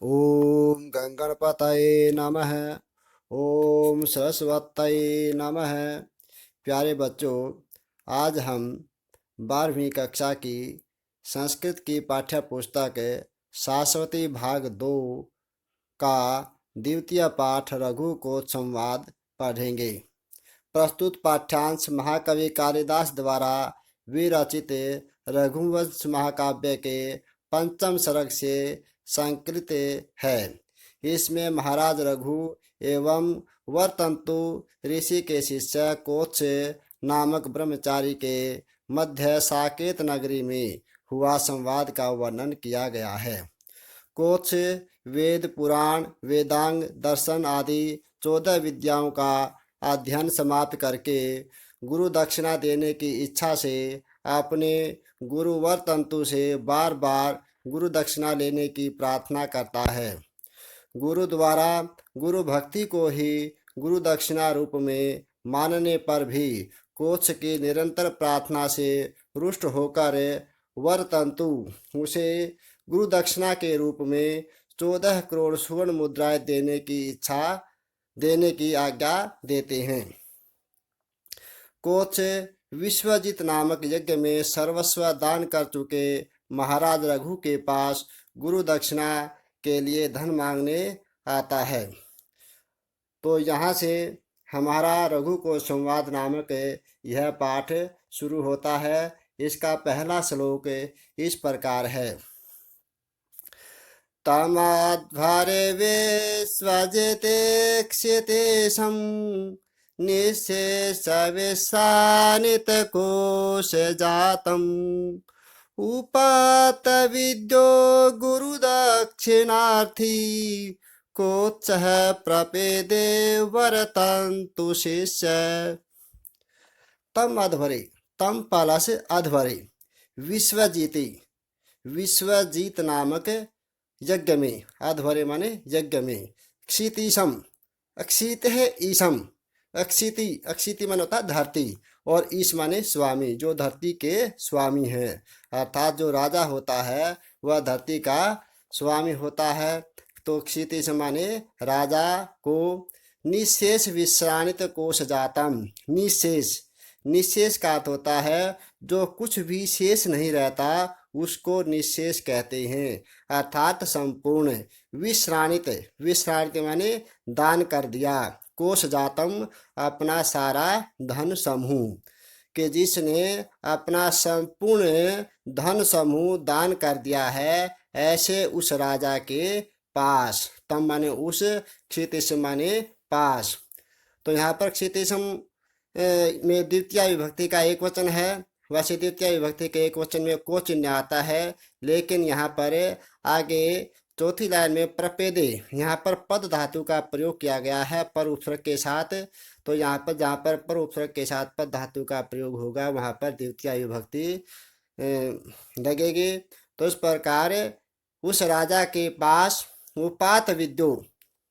ओम गंगणपतये नमः। ओम सरस्वतये नमः। प्यारे बच्चों, आज हम 12वीं कक्षा की संस्कृत की पाठ्य पुस्तक शाश्वती भाग 2 का द्वितीय पाठ रघु कोश संवाद पढ़ेंगे। प्रस्तुत पाठ्यांश महाकवि कालिदास द्वारा विरचित रघुवंश महाकाव्य के पंचम सर्ग से संकलित है। इसमें महाराज रघु एवं वर्तंतु ऋषि के शिष्य कोश नामक ब्रह्मचारी के मध्य साकेत नगरी में हुआ संवाद का वर्णन किया गया है। कोश वेद पुराण वेदांग दर्शन आदि 14 विद्याओं का अध्ययन समाप्त करके गुरु दक्षिणा देने की इच्छा से अपने गुरु वर्तंतु से बार बार गुरु दक्षिणा लेने की प्रार्थना करता है। गुरु द्वारा गुरु भक्ति को ही गुरु दक्षिणा रूप में मानने पर भी कोश की निरंतर प्रार्थना से रुष्ट होकर वर्तंतु उसे गुरु दक्षिणा के रूप में 14 करोड़ स्वर्ण मुद्राएं देने की आज्ञा देते हैं। कोश विश्वजीत नामक यज्ञ में सर्वस्व दान कर चुके महाराज रघु के पास गुरु दक्षिणा के लिए धन मांगने आता है। तो यहाँ से हमारा रघु कोश संवाद नामक यह पाठ शुरू होता है। इसका पहला श्लोक इस प्रकार है। तमाध्वरे विश्वजिते क्षितेशं निःशेष विश्रानित कोश जातम् उपात विद्यो गुरु दक्षिणार्थी कोत्सह प्रपेदे वरतंतु शिष्य। तम अध्वरे, तम प्लस अध्वरे, विश्वजीती, विश्वजीत नामक यज्ञ में, अध्वरे माने यज्ञ में, क्षितिशम, अक्षित है ईशम, अक्षिति, अक्षिति माने होता धरती, और ईश माने स्वामी, जो धरती के स्वामी है, अर्थात जो राजा होता है वह धरती का स्वामी होता है। तो क्षितिश माने राजा को, निशेष विश्राणित कोश जातम, निशेष, निशेष का अर्थ होता है जो कुछ भी शेष नहीं रहता उसको निशेष कहते हैं, अर्थात संपूर्ण। विश्राणित, विश्राणित माने दान कर दिया, कोश जातम अपना सारा धन समूह, कि जिसने अपना संपूर्ण धन समूह दान कर दिया है, ऐसे उस राजा के पास। तम माने उस, क्षितिश माने पास। तो यहाँ पर क्षितिशम में द्वितीय विभक्ति का एक वचन है। वैसे द्वितीय विभक्ति के एक वचन में को चिन्ह आता है, लेकिन यहाँ पर आगे चौथी लाइन में प्रपेदे, यहाँ पर पद धातु का प्रयोग किया गया है पर उपसर्ग के साथ। तो यहाँ पर जहाँ पर उपसर्ग के साथ पद धातु का प्रयोग होगा वहाँ पर द्वितीय विभक्ति लगेगी। तो इस प्रकार उस राजा के पास उपात विद्यो,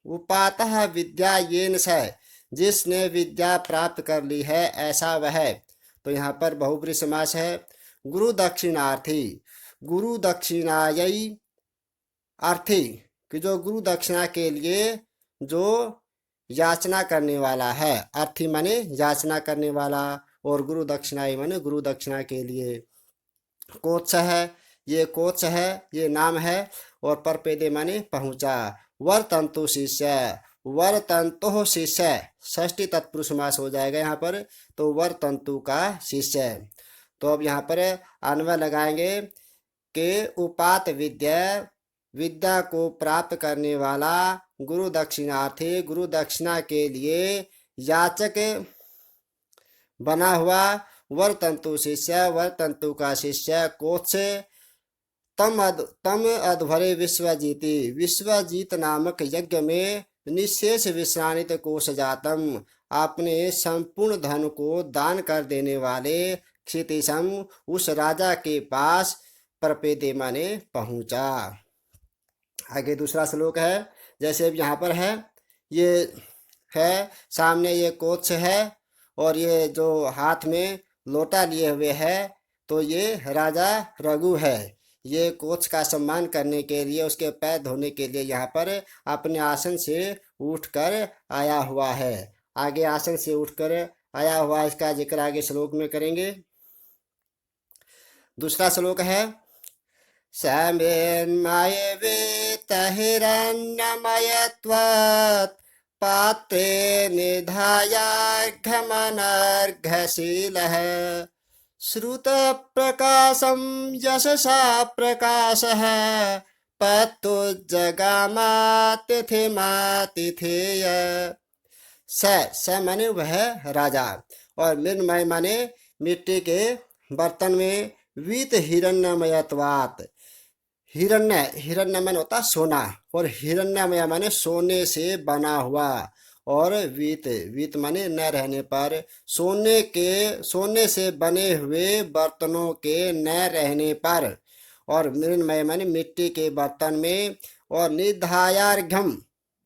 उपातः विद्या येन स, जिसने विद्या प्राप्त कर ली है ऐसा वह। तो यहाँ पर बहुब्रीहि समास है। गुरु दक्षिणार्थी, गुरु दक्षिणायी अर्थी, कि जो गुरु दक्षिणा के लिए जो याचना करने वाला है, अर्थी माने याचना करने वाला, और गुरु दक्षिणाई माने गुरु दक्षिणा के लिए। कोत्स है, ये कोत्स है, ये नाम है, और परपेदे माने पहुंचा। वर्तंतु शिष्य, वर्तंतु शिष्य, षष्ठी तत्पुरुष समास हो जाएगा यहाँ पर। तो वर्तंतु का शिष्य। तो अब यहाँ पर अन्वय लगाएंगे कि उपात विद्या, विद्या को प्राप्त करने वाला, गुरु दक्षिणार्थी, गुरु दक्षिणा के लिए याचक बना हुआ, वर्तंतु शिष्य, वर्तंतु का शिष्य, कोश। तम अध्वरे विश्वजीति, विश्वजीत नामक यज्ञ में निशेष विश्राणित कोश जातम, अपने संपूर्ण धन को दान कर देने वाले, क्षितिशम उस राजा के पास, प्रपेदे माने पहुंचा। आगे दूसरा श्लोक है, जैसे अब यहाँ पर है, ये है सामने ये कोश है, और ये जो हाथ में लोटा लिए हुए है, तो ये राजा रघु है। ये कोच का सम्मान करने के लिए, उसके पैर धोने के लिए यहाँ पर अपने आसन से उठकर आया हुआ है। आगे आसन से उठकर आया हुआ, इसका जिक्र आगे श्लोक में करेंगे। दूसरा श्लोक है समेन्मय वेतहिरण्यमयत्वात् पात्रे निधायार्घमनर्घशीलः श्रुतप्रकाशं यशसा प्रकाशः पत्तुज्जगामातिथिमातिथेय। स माने वह राजा, और मृण्मय माने मिट्टी के बर्तन में, वीत हिरण्यमयत्वात्, हिरण्य मन होता सोना, और हिरण्यमय माने सोने से बना हुआ, और वीत माने न रहने पर, सोने से बने हुए बर्तनों के न रहने पर, और मृण्मय माने मिट्टी के बर्तन में, और निधायार्घ्यम,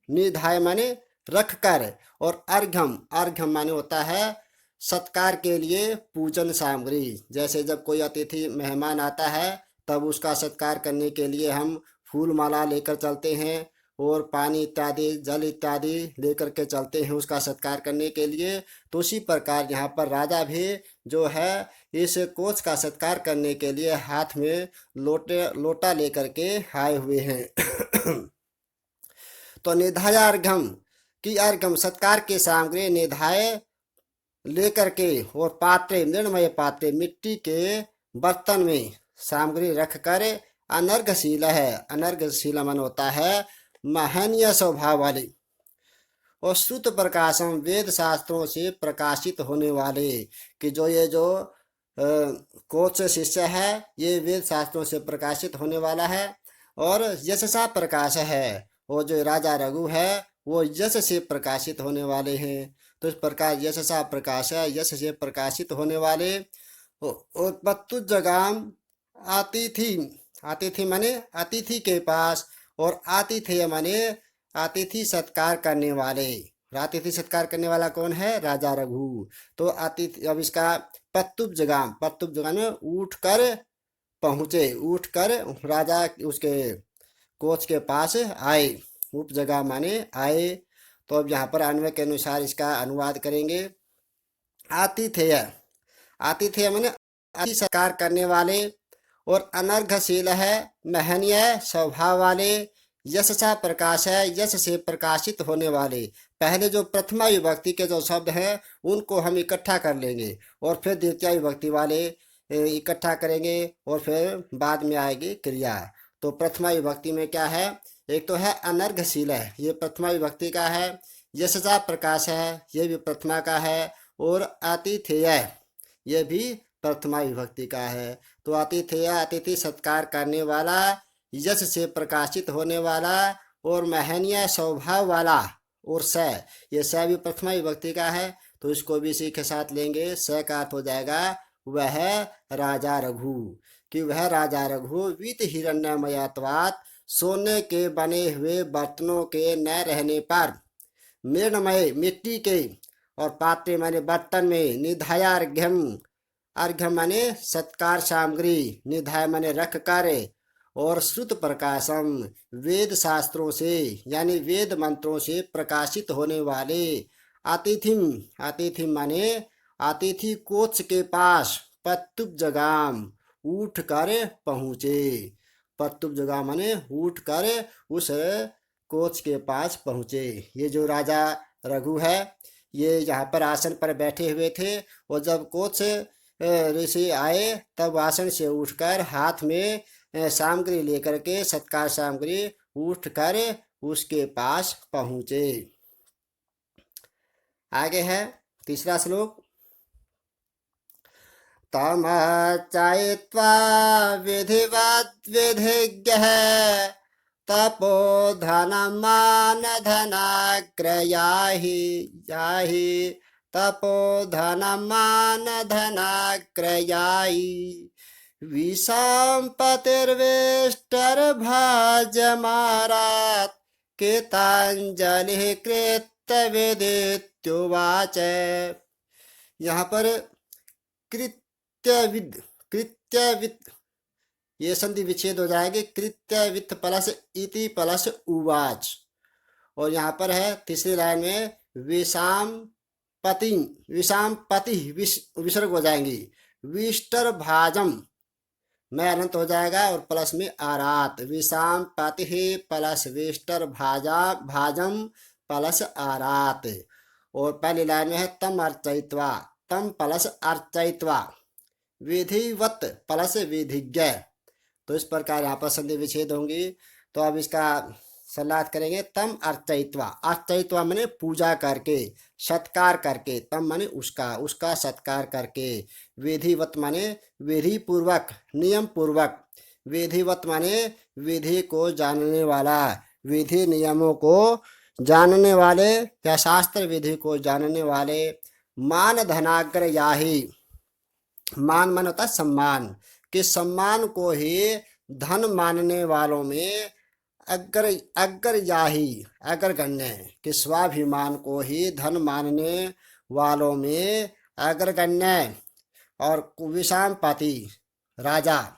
निधाय माने रख कर, और अर्घ्यम माने होता है सत्कार के लिए पूजन सामग्री। जैसे जब कोई अतिथि मेहमान आता है तब उसका सत्कार करने के लिए हम फूल माला लेकर चलते हैं, और पानी इत्यादि, जल इत्यादि लेकर के चलते हैं उसका सत्कार करने के लिए। तो उसी प्रकार यहाँ पर राजा भी जो है इस कोच का सत्कार करने के लिए हाथ में लोटा लेकर के आए हुए हैं। तो निधायार्घ्यम की अर्घ्यम सत्कार की सामग्री निधाय लेकर के, और पात्रे मृण्मय पात्रे मिट्टी के बर्तन में सामग्री रखकर अनर्घशील है, अनर्घशील मन होता है महनीय स्वभाव वाले, और श्रुत प्रकाशम वेद शास्त्रों से प्रकाशित होने वाले, कि जो ये जो कोच शिष्य है ये वेद शास्त्रों से प्रकाशित होने वाला है, और यशसा प्रकाश है, और जो राजा रघु है वो यश से प्रकाशित होने वाले हैं। तो इस प्रकार यशसा प्रकाश है, यश से प्रकाशित होने वाले। और पत्तु जगाम अतिथि, अतिथि माने अतिथि के पास, और आतिथेय माने अतिथि सत्कार करने वाले। अतिथि सत्कार करने वाला कौन है? राजा रघु। तो अतिथि, अब इसका पत्तुब जगाम में उठ कर पहुंचे, उठ कर राजा उसके कोच के पास आए। उपजगा माने आए। तो अब यहाँ पर अन्वय के अनुसार इसका अनुवाद करेंगे। आतिथेय, आतिथेय माने अति सत्कार करने वाले, और अनर्घशील है महनीय स्वभाव वाले, यशसा प्रकाश है यश से प्रकाशित होने वाले। पहले जो प्रथमा विभक्ति के जो शब्द हैं उनको हम इकट्ठा कर लेंगे, और फिर द्वितीय विभक्ति वाले इकट्ठा करेंगे, और फिर बाद में आएगी क्रिया। तो प्रथमा विभक्ति में क्या है? एक तो है अनर्घशील है, ये प्रथमा विभक्ति का है। यशसा प्रकाश है, ये भी प्रथमा का है। और आतिथेय, ये भी प्रथमा विभक्ति का है। तो आतिथेय अतिथि सत्कार करने वाला, यश से प्रकाशित होने वाला, और महनीय स्वभाव वाला। और स, ये स भी प्रथमा विभक्ति का है, तो इसको भी इसी के साथ लेंगे। स का अर्थ हो जाएगा वह राजा रघु, कि वह राजा रघु वीत हिरण्यमयत्वात्, सोने के बने हुए बर्तनों के न रहने पर, मृण्मय मिट्टी के, और पात्रे माने बर्तन में, निधायार्घ्यम, अर्घ्यम माने सत्कार सामग्री, निधाय माने रख कर, और श्रुत प्रकाशम वेद शास्त्रों से यानी वेद मंत्रों से प्रकाशित होने वाले, अतिथिम, अतिथिम माने अतिथि कोच के पास, पत्तुब जगाम उठ कर पहुँचे। पत्तुब जगाम माने उठ कर उस कोच के पास पहुँचे। ये जो राजा रघु है ये यहाँ पर आसन पर बैठे हुए थे, और जब कोच ऋषि आए तब आसन से उठकर हाथ में सामग्री लेकर के, सत्कार सामग्री उठकर उसके पास पहुँचे। आगे है तीसरा श्लोक। तमचयित्वा विधिवद् विधिज्ञः तपोधनमानधनाग्रयाहि याहि तपोधनमानधनाग्रयायि विसम्पतिर्वेष्टर्भाजमारात् कृताञ्जलिः कृत्यविदित्युवाच। यहाँ पर कृत्यविद, कृत्यविद ये संधि विच्छेद हो जाएगी कृत्य वित्त प्लस इति प्लस उवाच। और यहाँ पर है तीसरी लाइन में विषाम पति, विषाम पति विसर्ग हो जाएंगी, विष्टर भाजम में अनंत हो जाएगा और प्लस में आरात, विषाम पति प्लस विष्टर भाजम प्लस आरात। और पहली लाइन में है तम अर्चयित्वा, तम प्लस अर्चयित्वा, विधिवत प्लस विधिज्ञ। तो इस प्रकार यहाँ पर संधि विच्छेद होंगी। तो अब इसका सलाह करेंगे तम अर्चयित्वा, अर्चयित्वा माने पूजा करके, सत्कार करके, तम माने उसका सत्कार करके, विधिवत माने विधि पूर्वक, नियम पूर्वक, विधिवत माने विधि को जानने वाला, विधि नियमों को जानने वाले या शास्त्र विधि को जानने वाले, मान धनाग्र याही, मान मन होता सम्मान, कि सम्मान को ही धन मानने वालों में अग्रयाही, अग्रगण्य, कि स्वाभिमान को ही धन मानने वालों में अग्रगण्य। और विषाम पति राजा,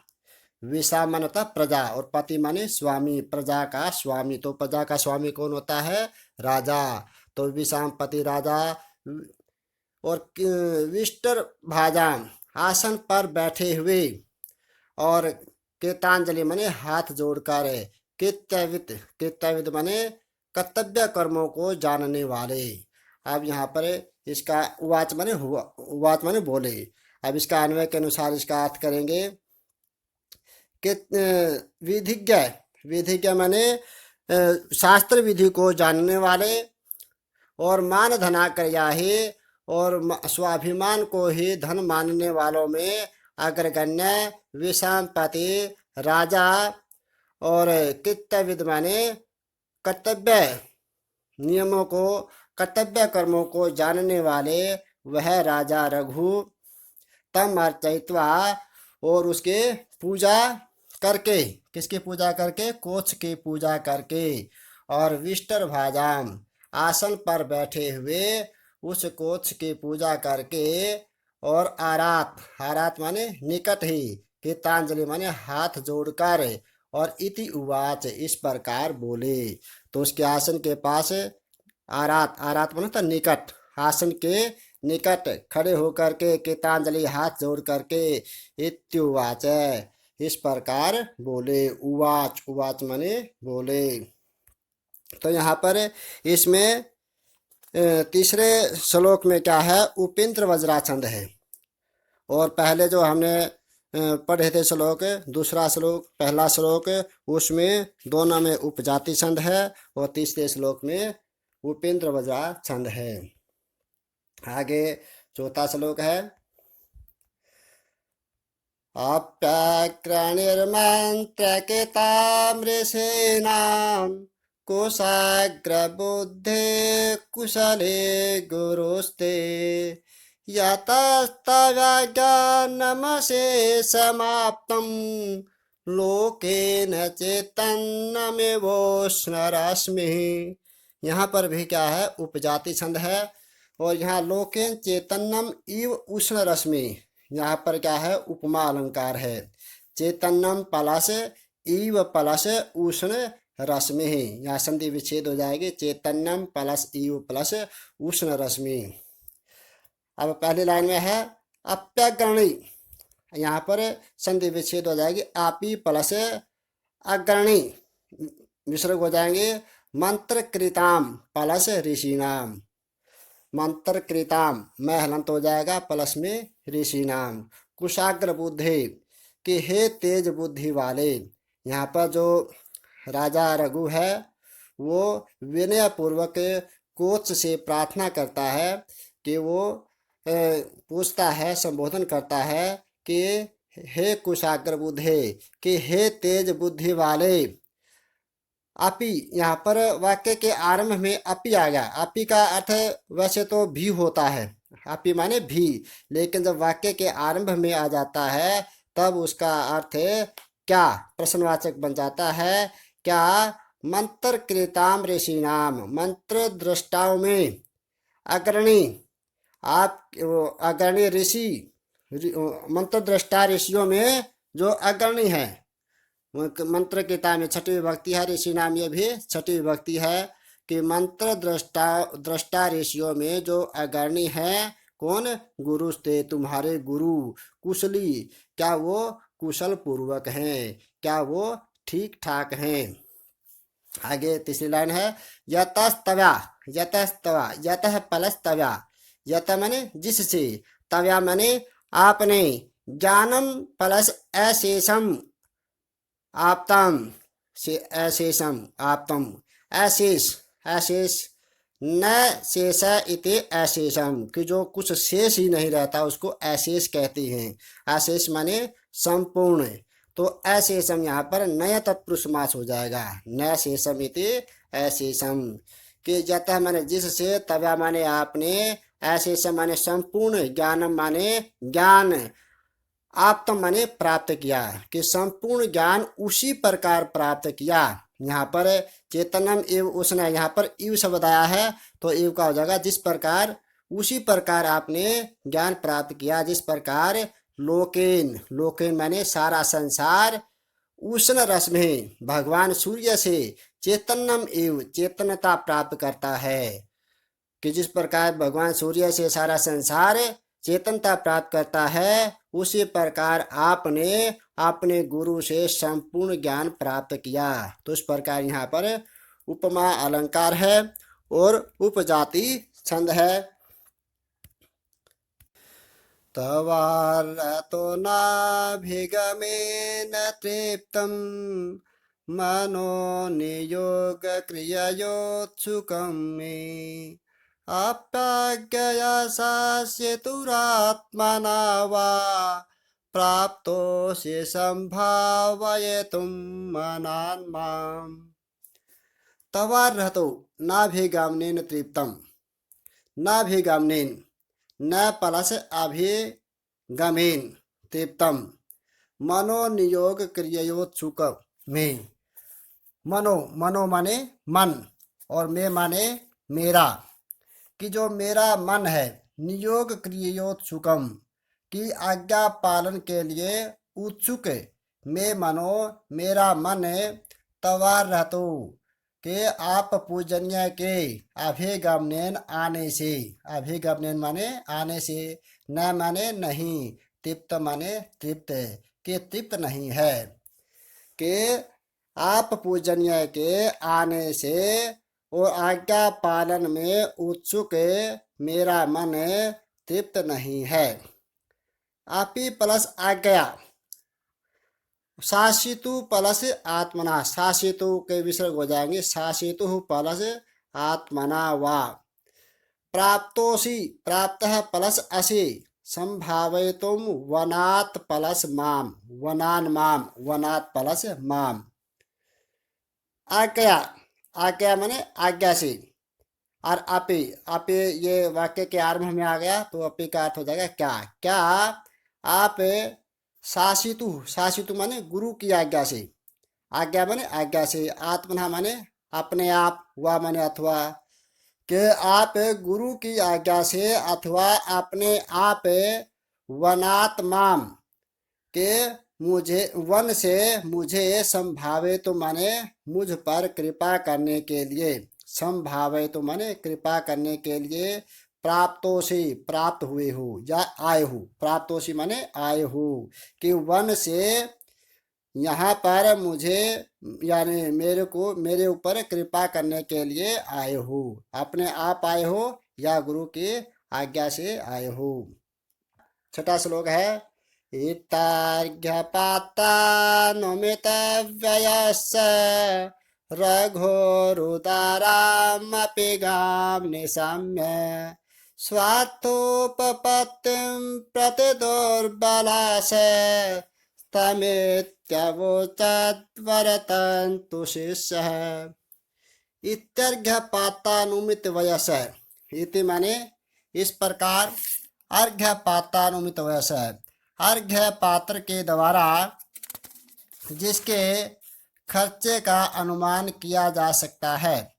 विषाम मन होता प्रजा और पति माने स्वामी, प्रजा का स्वामी। तो प्रजा का स्वामी कौन होता है? राजा। तो विषाम पति राजा। और विष्टर भाजाम आसन पर बैठे हुए, और कृतांजलि माने हाथ जोड़कर, कृत्यविद, कृत्यविद माने कर्तव्य कर्मों को जानने वाले। अब यहाँ पर इसका उवाच माने हुआ, उवाच माने बोले। अब इसका अन्वय के अनुसार इसका अर्थ करेंगे कि विधिज्ञ, विधिज्ञ माने शास्त्र विधि को जानने वाले, और मान धनाकर याही, और स्वाभिमान को ही धन मानने वालों में अग्रगण्य, विषाम पति राजा, और कृत्यविद माने कर्तव्य नियमों को, कर्तव्य कर्मों को जानने वाले वह राजा रघु। तम अर्चयित्वा, और उसके पूजा करके, किसकी पूजा करके? कोच की पूजा करके। और विष्टर भाजाम आसन पर बैठे हुए उस कोच की पूजा करके। और आरात, आरात माने निकट ही, कृतांजलि माने हाथ जोड़कर। और इति उवाच इस प्रकार बोले। तो उसके आसन के पास आरात, आरात माने तो निकट, आसन के निकट खड़े होकर के कृतांजलि हाथ जोड़ करके इत्युवाच इस प्रकार बोले। उवाच, उवाच माने बोले। तो यहाँ पर इसमें तीसरे श्लोक में क्या है? उपेंद्र वज्राछंद है। और पहले जो हमने पढ़े थे श्लोक, दूसरा श्लोक, पहला श्लोक, उसमें दोनों में उपजाति छंद है, और तीसरे श्लोक में उपेंद्र वज्राछंद है। आगे चौथा श्लोक है अप्याग्रणिर्मन्त्रकेतामृषीणां कुशाग्रबुद्धे कुशले गुरुस्ते यतस्तव्याज्ञानमशेषमाप्तं लोकेन चेतन्नमेवोष्णरश्मिः। यहाँ पर भी क्या है? उपजाति छंद है। और यहाँ लोकेन चैतन्यम इव उष्ण रश्मि, यहाँ पर क्या है? उपमा अलंकार है। चैतन्यम प्लस इव प्लस उष्ण रश्मि, यहाँ संधि विच्छेद हो जाएगी, चैतन्यम प्लस इव प्लस उष्ण रश्मि। अब पहली लाइन में है अप्यग्रणी, यहाँ पर संधि विच्छेद हो जाएगी, आपी प्लस अग्रणी विसर्ग हो जाएंगे। मंत्र कृताम प्लस ऋषिनाम, मंत्र कृताम में हलंत हो जाएगा, प्लस में ऋषि नाम। कुशाग्र बुद्धि, कि हे तेज बुद्धि वाले। यहाँ पर जो राजा रघु है वो विनय पूर्वक कोच से प्रार्थना करता है कि वो पूछता है, संबोधन करता है कि हे कुशाग्र बुद्धि, कि हे तेज बुद्धि वाले। अपि, यहाँ पर वाक्य के आरंभ में अपि आ गया। अपि का अर्थ वैसे तो भी होता है, अपि माने भी, लेकिन जब वाक्य के आरंभ में आ जाता है तब उसका अर्थ क्या? प्रश्नवाचक बन जाता है। क्या? मंत्र कृताम ऋषिनाम, मंत्र दृष्टाओं में अग्रणी, आप अग्रणी ऋषि, मंत्र दृष्टा ऋषियों में जो अग्रणी है, मंत्र गीता में छठी विभक्ति है, ऋषि नाम ये भी छठी विभक्ति है कि मंत्र दृष्टा ऋषियों में जो अग्रणी है कौन, गुरु थे तुम्हारे गुरु, कुशली क्या वो कुशल पूर्वक हैं, क्या वो ठीक ठाक हैं। आगे तीसरी लाइन है यतस्तव्या, यतस्तवा यतः प्लस तव्या, यत माने जिससे, तव्या माने आपने, ज्ञानम प्लस अशेषम आप्तम से अशेषम आप्तम, अशेष अशेष न शेष इति अशेषम कि जो कुछ शेष ही नहीं रहता उसको अशेष कहते हैं। अशेष माने संपूर्ण, तो अशेषम यहाँ पर नया तत्पुरुष समास हो जाएगा, न शेषम इति अशेषम कि जतः माने जिससे, तव्या माने आपने, अशेषम माने संपूर्ण, ज्ञानम माने ज्ञान, आप्तम माने प्राप्त किया कि संपूर्ण ज्ञान उसी प्रकार प्राप्त किया। यहाँ पर चेतनम एव उसने, यहाँ पर इव शब्द आया है तो इव का हो जाएगा जिस प्रकार, उसी प्रकार आपने ज्ञान प्राप्त किया जिस प्रकार लोकेन, लोकेन माने सारा संसार, उष्ण रस में भगवान सूर्य से चेतनम एव चेतनता प्राप्त करता है कि जिस प्रकार भगवान सूर्य से सारा संसार चेतनता प्राप्त करता है उसी प्रकार आपने अपने गुरु से संपूर्ण ज्ञान प्राप्त किया। तो इस प्रकार यहाँ पर उपमा अलंकार है और उपजाति छंद है। तवार्हतो नाभिगमेन तृप्तं मनो नियोग क्रिययोत्सुकं मे, आप्याज्ञया शास्यतुरात्मना वा प्राप्तोऽसि संभावयितुं मनान् माम्। तवार्हतो नाभिगमनेन तृप्तं, नाभिगमनेन न प्लस अभिगमेन तृप्तम, मनोनियोग क्रियोत्सुक में, मनो मनो माने मन और में माने मेरा कि जो मेरा मन है, नियोग क्रियोत्सुकम की आज्ञा पालन के लिए उत्सुक, में मनो मेरा मन, तवार्हतो के आप पूजनीय के, अभिगमनेन आने से, अभिगमनेन माने आने से, न माने नहीं, तृप्त माने तृप्त के तृप्त नहीं है, के आप पूजनीय के आने से और आज्ञा पालन में उत्सुक मेरा मन तृप्त नहीं है। आपी प्लस आज्ञा, शासितु प्लस आत्मना, शासितु के विसर्ग हो जाएंगे, शासितु प्लस आत्मना वा, प्राप्तोसि प्राप्तः प्लस असि, संभावयितुम वनात् प्लस माम, वनान माम, वनात् प्लस माम। आज्ञा, आज्ञा माने आज्ञा से, और अपि, अपि ये वाक्य के आरंभ में आ गया तो अपि का अर्थ हो जाएगा क्या, क्या आप शासितु, शासितु माने गुरु की आज्ञा से, आज्ञा माने आज्ञा से, आत्मना माने अपने आप, वा माने अथवा, के आप गुरु की आज्ञा से अथवा अपने आप, वनात् माम के मुझे, वन से मुझे, संभावे तो माने मुझ पर कृपा करने के लिए, संभावे तो माने कृपा करने के लिए, प्राप्तोषि प्राप्त हुए हो या आए हो, प्राप्तोषि माने आए हो कि वन से यहाँ पर मुझे यानी मेरे को, मेरे ऊपर कृपा करने के लिए आए हो, अपने आप आए हो या गुरु की आज्ञा से आए हो। छठा श्लोक है इत्तर्घ्यपातानुमितव्ययस्य रघोरुदारामपि गां निशम्य स्वार्थोपपत्तिं प्रतिदुर्बलास तमेत्यवोचद्वरतन्तु शिष्यः। इत्यर्घ्यपातानुमित वयस, इति माने इस प्रकार, अर्घ्यपातानुमित वयस, अर्घ्य पात्र के द्वारा जिसके खर्चे का अनुमान किया जा सकता है,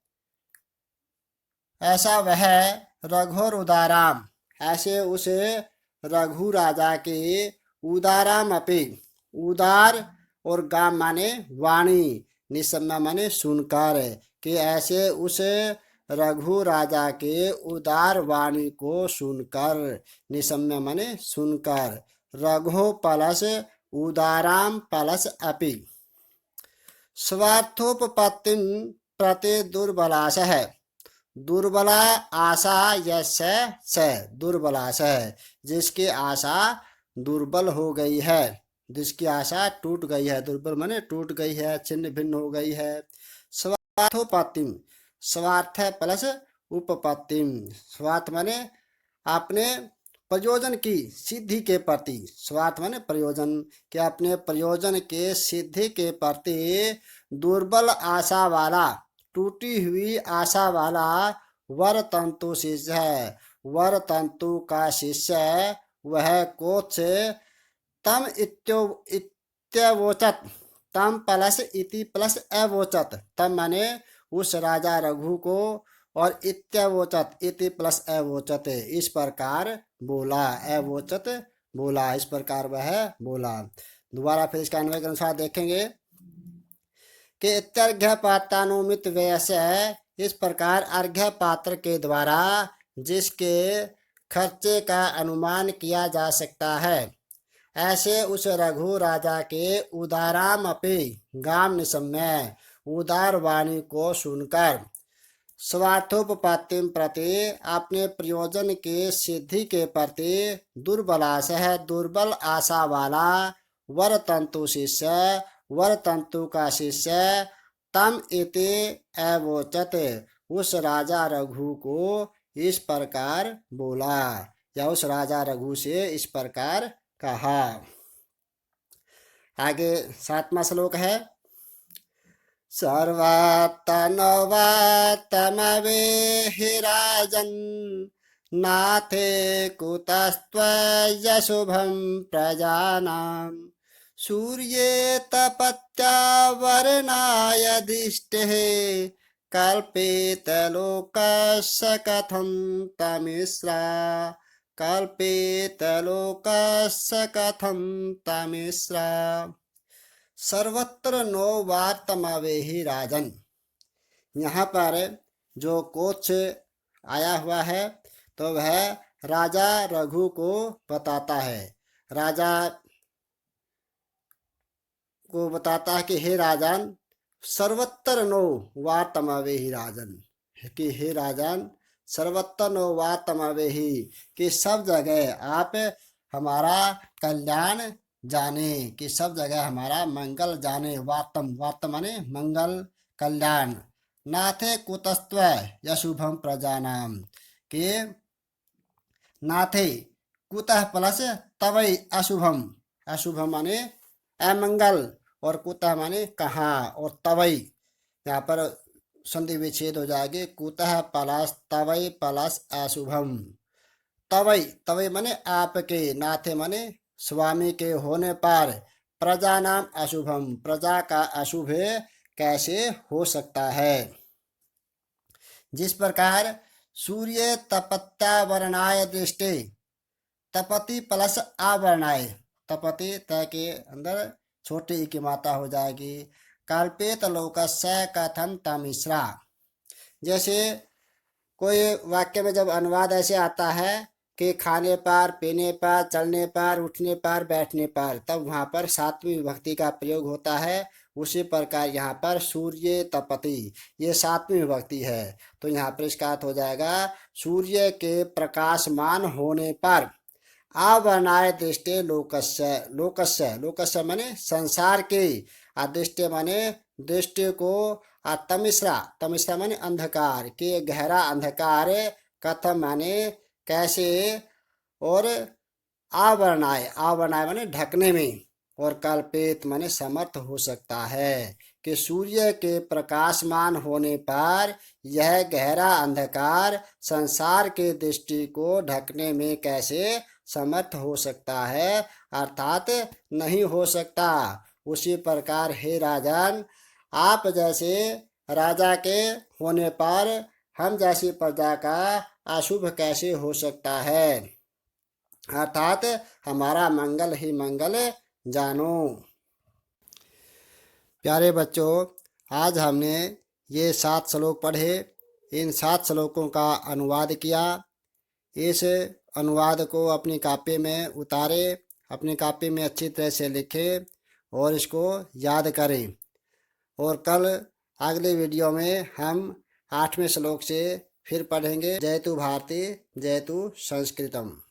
ऐसा वह रघुर उदाराम, ऐसे उसे रघु राजा के, उदाराम अपि उदार और गाम माने वाणी, निसम्य माने सुनकर, कि ऐसे उस रघु राजा के उदार वाणी को सुनकर, निसम्य माने सुनकर, रघु प्लस उदाराम प्लस अपि, स्वार्थोपपत्तिम प्रति दुर्बलाश है, दुर्बला आशा यस्य स, दुर्बलाश है जिसकी आशा दुर्बल हो गई है, जिसकी आशा टूट गई है, दुर्बल माने टूट गई है, छिन्न भिन्न हो गई है। स्वार्थोपत्तिम, स्वार्थ प्लस उपपत्तिम, स्वार्थ माने अपने प्रयोजन की सिद्धि के प्रति, स्वार्थ माने प्रयोजन, के अपने प्रयोजन के सिद्धि के प्रति दुर्बल आशा वाला, टूटी हुई आशा वाला वर तंतु शिष्य है, वर तंतु का शिष्य वह कोच तम इत्यवोचत, तम प्लस इति प्लस अवोचत, तम माने उस राजा रघु को, और इत्यवोचत इति प्लस अवोचत इस प्रकार बोला, अवोचत बोला, इस प्रकार वह बोला। दोबारा फिर इसका अन्वय के अनुसार देखेंगे कि इत्यर्घ्य पात्रानुमित व्ययस्य, इस प्रकार अर्घ्य पात्र के द्वारा जिसके खर्चे का अनुमान किया जा सकता है, ऐसे उस रघु राजा के उदाराम अपि गाम निसम्य, उदार वाणी को सुनकर, स्वार्थोपपत्तिम प्रति अपने प्रयोजन के सिद्धि के प्रति दुर्बलाश है, दुर्बल आशा वाला वर तंतु शिष्य, वर तंतु का शिष्य तम इति अवोचत, उस राजा रघु को इस प्रकार बोला, या उस राजा रघु से इस प्रकार कहा। आगे 7वां श्लोक है, सर्वात्तनवात्तमवेहि राजन् नाथे कुतस्त्वयशुभं प्रजानां, सूर्ये तपत्यावरणाय दिष्टेः कल्पितलोकस्य कथं तमिश्रा, कल्पितलोकस्य कथं तमिश्रा, सर्वत्र नो वार्तमावेहि राजन। यहाँ पर जो कोच आया हुआ है तो वह राजा रघु को बताता है, राजा को बताता है कि हे राजन, सर्वत्र नो वार्तमावेहि राजन, कि हे राजन सर्वत्र नो वार्तमावेहि, कि सब जगह आप हमारा कल्याण जाने, कि सब जगह हमारा मंगल जाने, वार्तम, वार्तम माने मंगल कल्याण, नाथे कुतस्त्व यशुभम प्रजानाम, के नाथे कुतः प्लस तवै अशुभम, अशुभम माने अमंगल, और कुतः माने कहाँ, और तवै यहाँ पर संधि विच्छेद हो जाएगी, कुतः प्लस तवै प्लस अशुभम, तवै, तवै माने आपके, नाथे माने स्वामी के होने पर, प्रजा नाम अशुभम, प्रजा का अशुभ कैसे हो सकता है। जिस प्रकार सूर्य तपत्यावरणाय दृष्टि, तपति प्लस आवरणाय, तपति तय के अंदर छोटी ई की मात्रा हो जाएगी, कल्पित लोकस्य कथम तमिश्रा, जैसे कोई वाक्य में जब अनुवाद ऐसे आता है कि खाने पर, पीने पर, चलने पर, उठने पर, बैठने पर, तब वहाँ पर 7वीं विभक्ति का प्रयोग होता है। उसी प्रकार यहाँ पर सूर्य तपति, ये 7वीं विभक्ति है, तो यहाँ पर इसका अर्थ हो जाएगा सूर्य के प्रकाशमान होने पर, आवरणाय दृष्टि लोकस्य, लोकस्य, लोकस्य माने संसार के, अदृष्टि माने दृष्टि को, तमिश्रा, तमिश्रा माने अंधकार के, गहरा अंधकार, कथम माने कैसे, और आवरणाय, आवरणाय माने ढकने में, और कल्पित माने समर्थ हो सकता है, कि सूर्य के प्रकाशमान होने पर यह गहरा अंधकार संसार के दृष्टि को ढकने में कैसे समर्थ हो सकता है, अर्थात नहीं हो सकता। उसी प्रकार हे राजन, आप जैसे राजा के होने पर हम जैसी प्रजा का अशुभ कैसे हो सकता है, अर्थात हमारा मंगल ही मंगल जानो। प्यारे बच्चों, आज हमने ये 7 श्लोक पढ़े। इन 7 श्लोकों का अनुवाद किया। इस अनुवाद को अपनी कॉपी में उतारे, अपनी कॉपी में अच्छी तरह से लिखें और इसको याद करें। और कल अगले वीडियो में हम 8वें श्लोक से फिर पढ़ेंगे। जयतु भारती जयतु संस्कृतम।